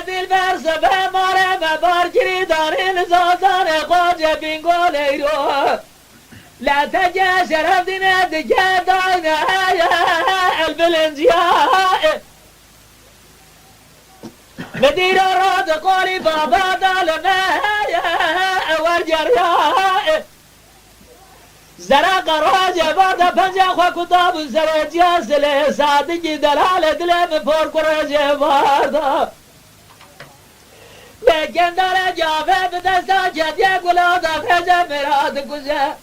دل برس به ماره و بارگیری داره لزازان خواجه بینگو لیرو لاتجه شرف دینه دیگه داینه البلنجیا مدير راد قولي بابا دالنا ورجريا زرق راج بعد پنجه خو کتاب زرجیا سله صادقی دلال دلم پر کرج باردا لیکن داره جاوه به دستا جدیه گلا دفرجه مراد کجه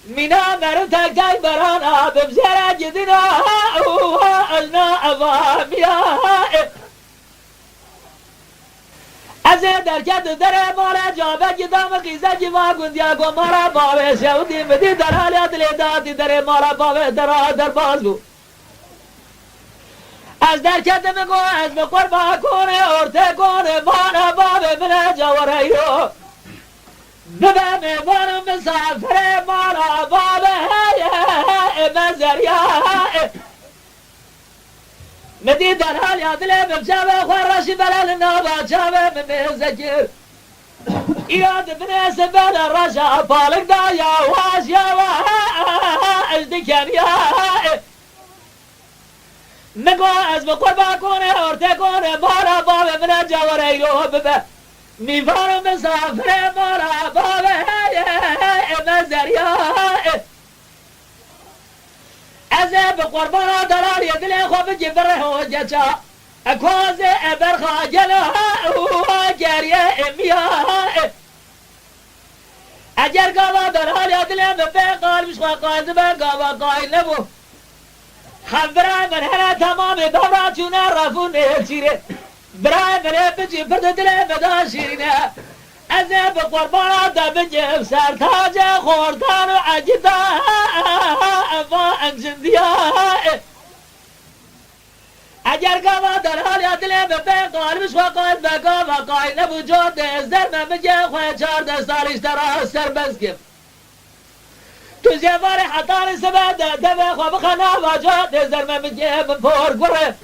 مینا مرو تک تک بران آبم زره جدینا اجنا اوامیا از درکت در مارا جابه گدام قیزه جوا گندیا گو مارا باوه شودی مدی در حالیت لیداتی در مارا باوه در باز بو از درکت مگو از مقربا کنه ارته کنه مارا باوه من جواره ایرو ببه میوانم مسافر مارا باوه مزریا مدي در حال يادلي بمشابه خراشي بلال النوبة شابه من ذكر إياد بني سبال الرشا فالك دايا واش يا واش كان يا نقو از بقربا كونه ارته كونه مارا بابه من جاوريلو ببه ميفارو مسافر مارا بابه مزريا ازه بقربانا دلال يدلي خوب جبره وجتا اكوازه ابرخا جلها وجاريه اميا اجر قابا دلال يدلي مبين قال مش قايد بين قابا قايد نبو خبره من هنا تمام دورا چونه رفون نيشيره برای من بجي برد دلي مدان شيرينه ازه بقربانا دبجم سرتاج خوردان و عجدا اما انجندیا اگر گاوا در حال یادله به قالبش و قاید بگا و قاید نبوجود ازدر من بگه خواه 14 سالش در سر بزگم تو زیوار حطار سبه دبه خواه بخنا و جاد ازدر من بگه من پور گره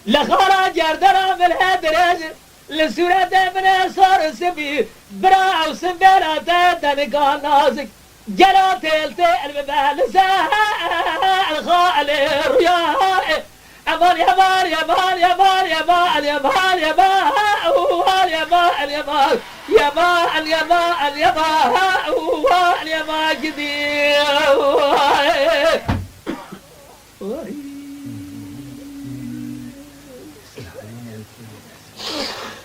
لخارا جردرا ملها درج لصورت من صار سبي برا او سنبرا دنقان نازك جلا تلت المبالسة الخال الرياء امان يا مان يا مان يا مان يا مان يا مان يا مان يا مان يا مان يا مان يا مان يا مان يا مان قدير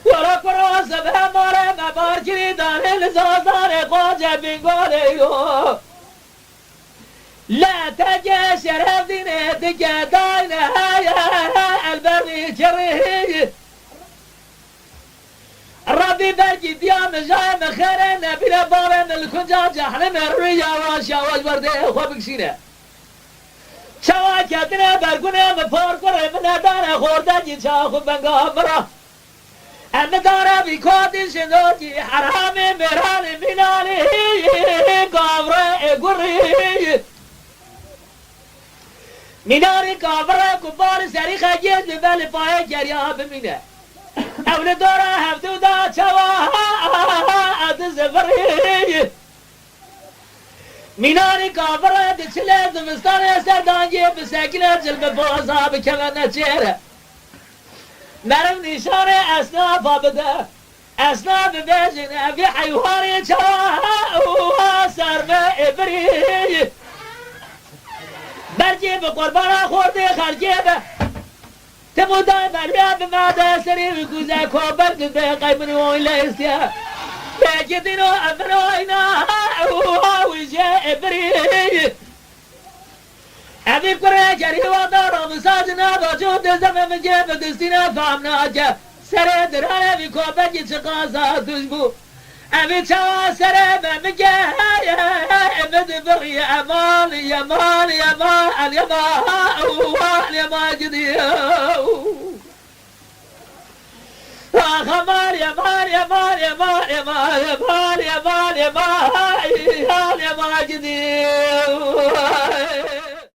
ورا كراس به ماره مباركي داره لزازار خواجه بینگولیو لا تجي شرف دينه تجي داينه البري كريه ربي برجي ديام جاي مخير نبي لبابن الكنجا جحنم الريا واشا وجبرده خوبك شينه شوا كاتنا برگونه مفار كره من داره خورده جي چاخو بنگا مرا أنا دارا بيكودي شنوجي حرامي مرالي منالي قابرة قري منالي قابرة كبار سري خجيز ببالي باية جرياب منه أولي دورا هفتو دا چوا أتزفري منالي قابرة دچلي زمستان سردانجي بساكنة جلب بوزا بكلنا چيره مرم نشان اسناف بده اسناف بجنه في حيواني چوا سرمه ابری برجي بقربانا خورده خرجيبه تمو داي مريا بماده سري بكوزه كوبر كده قيمني ويلا استيا بجدينو امنو اينا ويجي ابری أبي كره جري ودار مساجنا وجود زمن جيب دستنا فهمنا جا سر درانه بي كوبجي چقازا تجبو أبي چوا سر بمجه امد بغي امان يمان يمان يمان يمان جدي خمار يمان يمان يمان يمان يمان يمان يمان يمان جدي